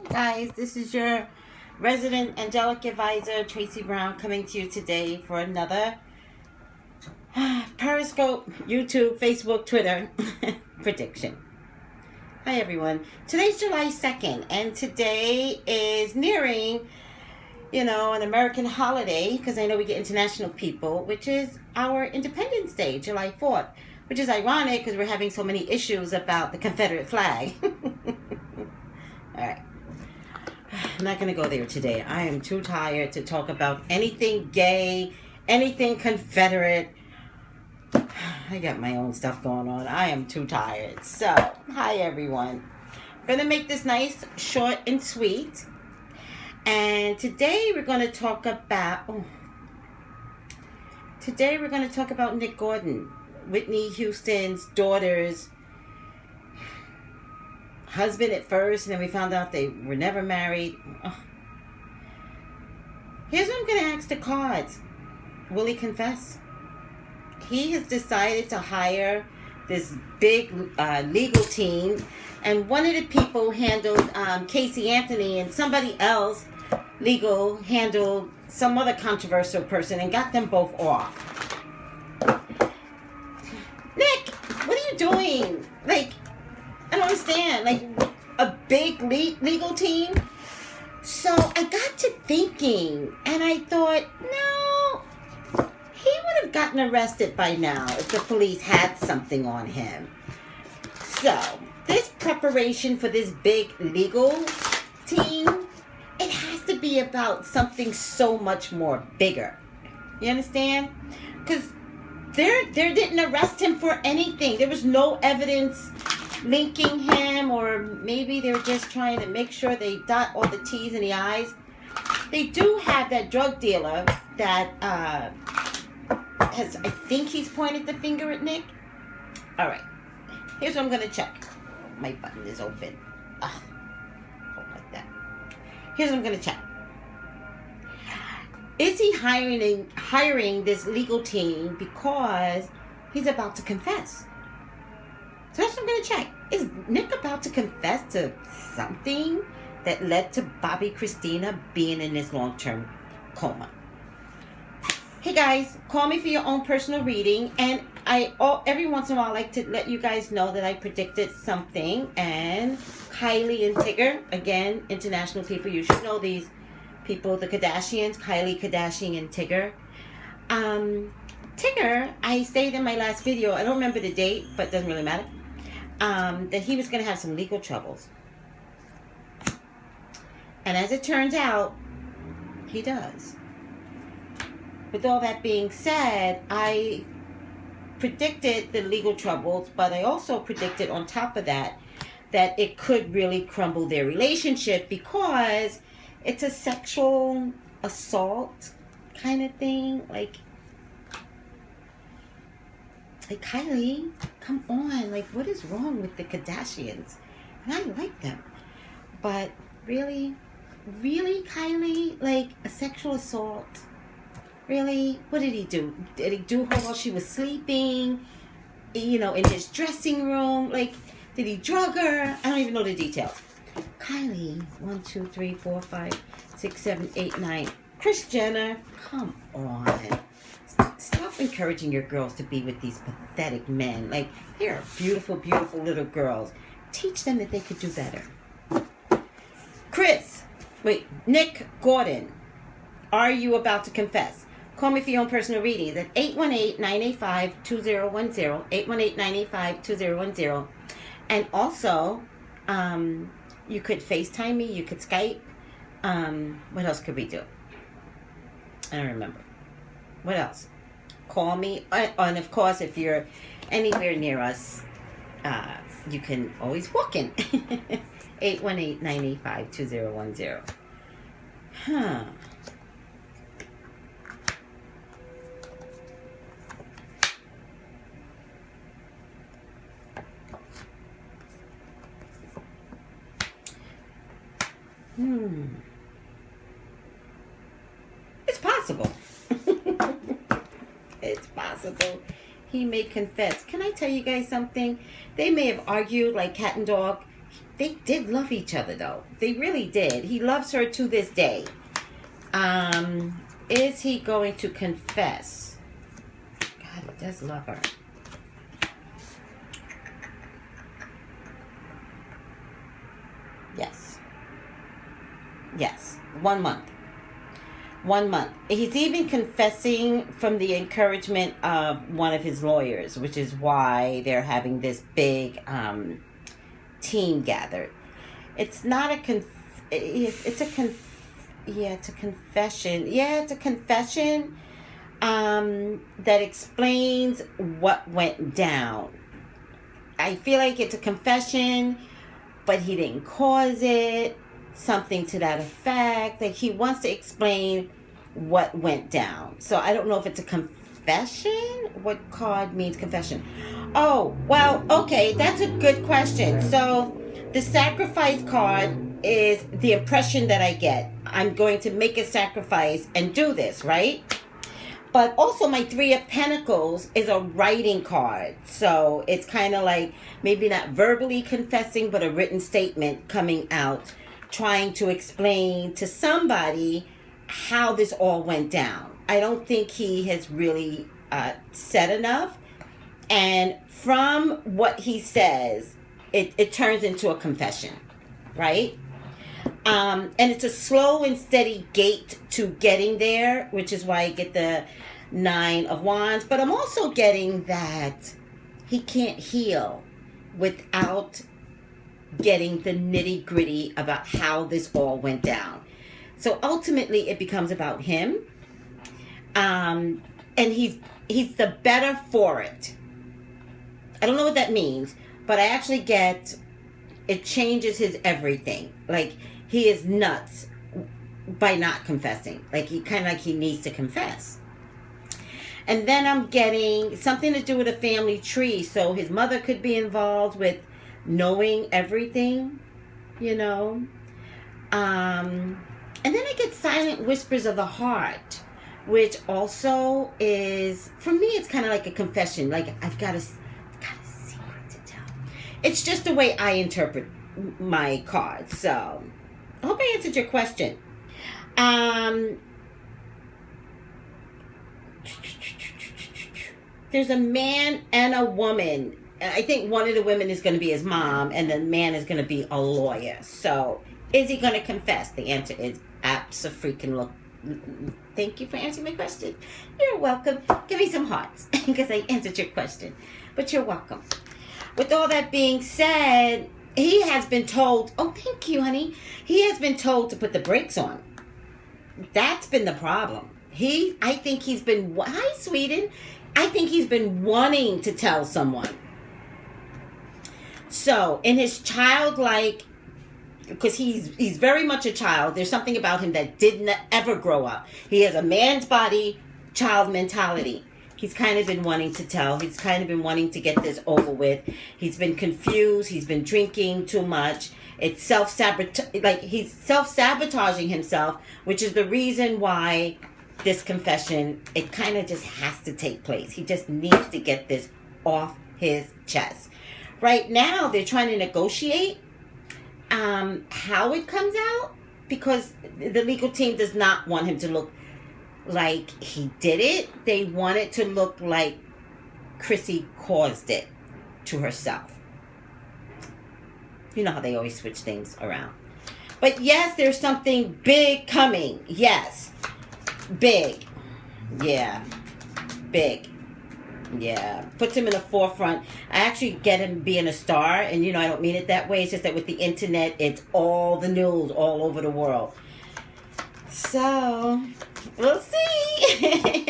Guys, this is your resident angelic advisor, Tracy Brown, coming to you today for another Periscope, YouTube, Facebook, Twitter prediction. Hi everyone. Today's July 2nd, and today is nearing, an American holiday, because I know we get international people, which is our Independence Day, July 4th, which is ironic because we're having so many issues about the Confederate flag. Alright. I'm not going to go there today. I am too tired to talk about anything gay, anything Confederate. I got my own stuff going on. I am too tired. So, hi everyone. I'm going to make this nice, short, and sweet. And today we're going to talk about... Nick Gordon, Whitney Houston's daughter's husband at first, and then we found out they were never married. Here's what I'm going to ask the cards. Will he confess? He has decided to hire this big legal team, and one of the people handled Casey Anthony, and somebody else legal handled some other controversial person and got them both off. Nick, what are you doing? I don't understand. A big legal team? So I got to thinking, and I thought, no, he would have gotten arrested by now if the police had something on him. So, this preparation for this big legal team, it has to be about something so much more bigger. You understand? Because they didn't arrest him for anything. There was no evidence linking him, or maybe they're just trying to make sure they dot all the T's and the I's. They do have that drug dealer that I think he's pointed the finger at Nick. Alright, here's what I'm going to check. My button is open. Hold like that. Here's what I'm going to check. Is he hiring this legal team because he's about to confess? So that's what I'm going to check. Is Nick about to confess to something that led to BobbieKristina being in this long-term coma? Hey guys, call me for your own personal reading. And every once in a while I like to let you guys know that I predicted something. And Kylie and Tigger, again, international people, you should know these people, the Kardashians, Kylie Kardashian and Tigger. Tigger, I stated in my last video, I don't remember the date, but it doesn't really matter, that he was going to have some legal troubles. And as it turns out, he does. With all that being said, I predicted the legal troubles, but I also predicted on top of that it could really crumble their relationship, because it's a sexual assault kind of thing. Like Kylie, come on. What is wrong with the Kardashians? And I like them. But really, Kylie? A sexual assault? Really? What did he do? Did he do her while she was sleeping? In his dressing room? Did he drug her? I don't even know the details. Kylie, 1, 2, 3, 4, 5, 6, 7, 8, 9. Kris Jenner, come on. Stop encouraging your girls to be with these pathetic men. They're beautiful, beautiful little girls. Teach them that they could do better. Nick Gordon, are you about to confess? Call me for your own personal readings at 818-985-2010, 818-985-2010. And also, you could FaceTime me, you could Skype. What else could we do? I don't remember. What else? Call me. And of course, if you're anywhere near us, you can always walk in. 818-985-2010. Huh. It's possible. It's possible he may confess. Can I tell you guys something? They may have argued like cat and dog. they did love each other, though. They really did. He loves her to this day. Is he going to confess? God, he does love her. Yes. Yes. 1 month. 1 month. He's even confessing from the encouragement of one of his lawyers, which is why they're having this big team gathered. It's not a it's a confession. Yeah, it's a confession that explains what went down. I feel like it's a confession, but he didn't cause it. Something to that effect. Like he wants to explain what went down. So I don't know if it's a confession. What card means confession? Oh, well, okay, that's a good question. So the sacrifice card is the impression that I get. I'm going to make a sacrifice and do this, right? But also my Three of Pentacles is a writing card. So it's kind of like maybe not verbally confessing, but a written statement coming out, trying to explain to somebody how this all went down. I don't think he has really said enough. And from what he says, it turns into a confession, right? And it's a slow and steady gait to getting there, which is why I get the 9 of Wands. But I'm also getting that he can't heal without getting the nitty gritty about how this all went down. So ultimately it becomes about him. And he's the better for it. I don't know what that means, but I actually get it changes his everything. Like he is nuts by not confessing. Like he kind of like he needs to confess. And then I'm getting something to do with a family tree. So his mother could be involved with knowing everything, you know. And then I get silent whispers of the heart, which also is, for me, it's kind of like a confession. Like I've got a secret to tell. It's just the way I interpret my cards. So I hope I answered your question. There's a man and a woman. I think one of the women is going to be his mom, and the man is going to be a lawyer. So, is he going to confess? The answer is abso-freaking-look. Thank you for answering my question. You're welcome. Give me some hearts, because I answered your question. But you're welcome. With all that being said, he has been told, oh, thank you, honey. He has been told to put the brakes on. That's been the problem. I think he's been, hi, Sweden. I think he's been wanting to tell someone. So, in his childlike, because he's very much a child, there's something about him that didn't ever grow up. He has a man's body, child mentality. He's kind of been wanting to tell. He's kind of been wanting to get this over with. He's been confused. He's been drinking too much. It's he's self-sabotaging himself, which is the reason why this confession, it kind of just has to take place. He just needs to get this off his chest. Right now, they're trying to negotiate how it comes out, because the legal team does not want him to look like he did it. They want it to look like Chrissy caused it to herself. You know how they always switch things around. But yes, there's something big coming. Yes. Big. Yeah. Big. Yeah. Puts him in the forefront. I actually get him being a star, and you know, I don't mean it that way. It's just that with the internet, it's all the news all over the world. So, we'll see.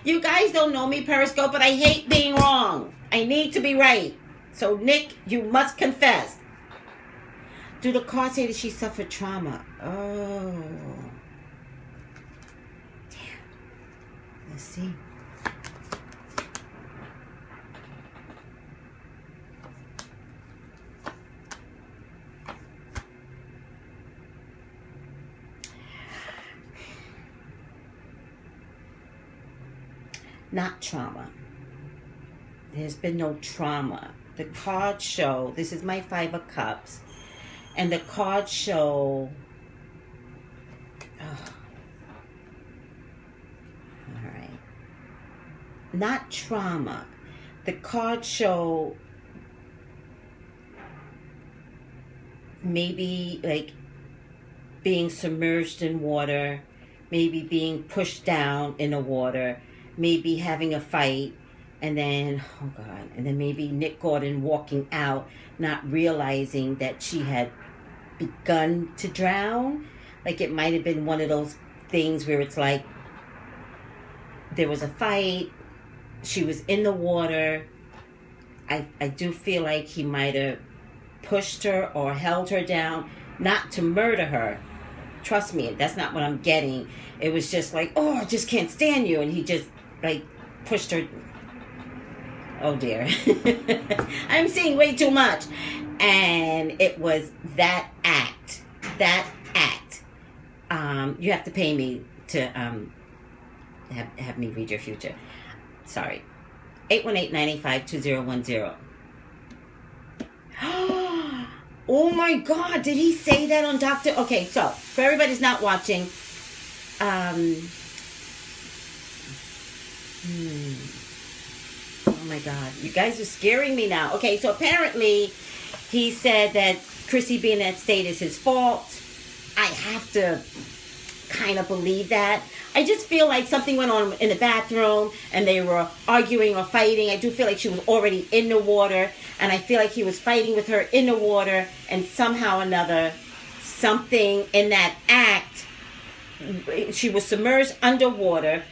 You guys don't know me, Periscope, but I hate being wrong. I need to be right. So, Nick, you must confess. Do the cards say that she suffered trauma? Oh. Damn. Let's see. Not trauma. There's been no trauma. The cards show, this is my 5 of Cups. And the cards show... Alright. Not trauma. The cards show... maybe like being submerged in water, maybe being pushed down in the water, maybe having a fight, and then, oh God, and then maybe Nick Gordon walking out, not realizing that she had begun to drown. Like it might have been one of those things where it's like there was a fight, she was in the water. I do feel like he might have pushed her or held her down, not to murder her. Trust me, that's not what I'm getting. It was just like, oh, I just can't stand you. And he just like pushed her. Oh dear. I'm seeing way too much. And it was that act. You have to pay me to have me read your future. Sorry. 818-985-2010. Oh my God, did he say that on Dr. Okay, so for everybody's not watching, oh my God, you guys are scaring me now. Okay, so apparently he said that Chrissy being in that state is his fault. I have to kind of believe that. I just feel like something went on in the bathroom and they were arguing or fighting. I do feel like she was already in the water, and I feel like he was fighting with her in the water, and somehow or another, something in that act, she was submerged underwater,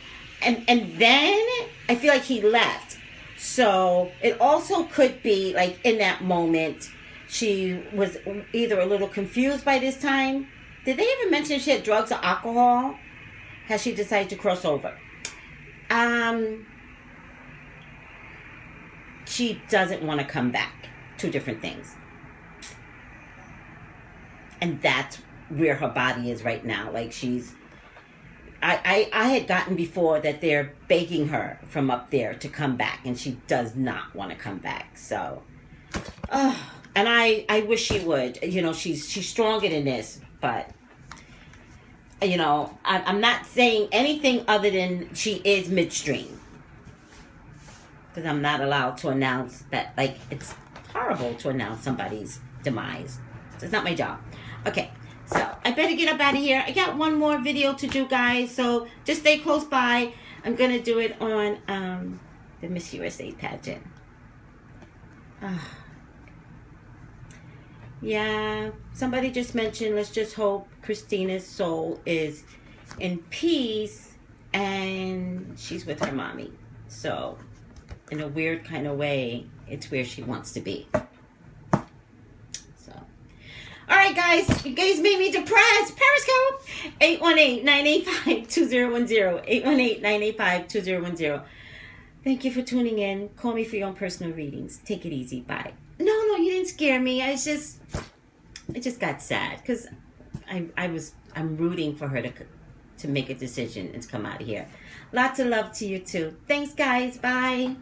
and then I feel like he left. So it also could be like in that moment, she was either a little confused by this time. Did they ever mention she had drugs or alcohol? Has she decided to cross over? She doesn't want to come back. Two different things. And that's where her body is right now. Like she's... I had gotten before that they're begging her from up there to come back. And she does not want to come back. So... and I wish she would. You know, she's stronger than this. But... you know, I'm not saying anything other than she is midstream. Because I'm not allowed to announce that, like, it's horrible to announce somebody's demise. It's not my job. Okay, so I better get up out of here. I got one more video to do, guys, so just stay close by. I'm going to do it on the Miss USA pageant. Yeah, somebody just mentioned, let's just hope Kristina's soul is in peace and she's with her mommy. So, in a weird kind of way, it's where she wants to be. So, alright guys, you guys made me depressed. Periscope, 818-985-2010, 818-985-2010. Thank you for tuning in. Call me for your own personal readings. Take it easy. Bye. No, you didn't scare me. I just got sad because I'm rooting for her to make a decision and to come out of here. Lots of love to you too. Thanks, guys. Bye.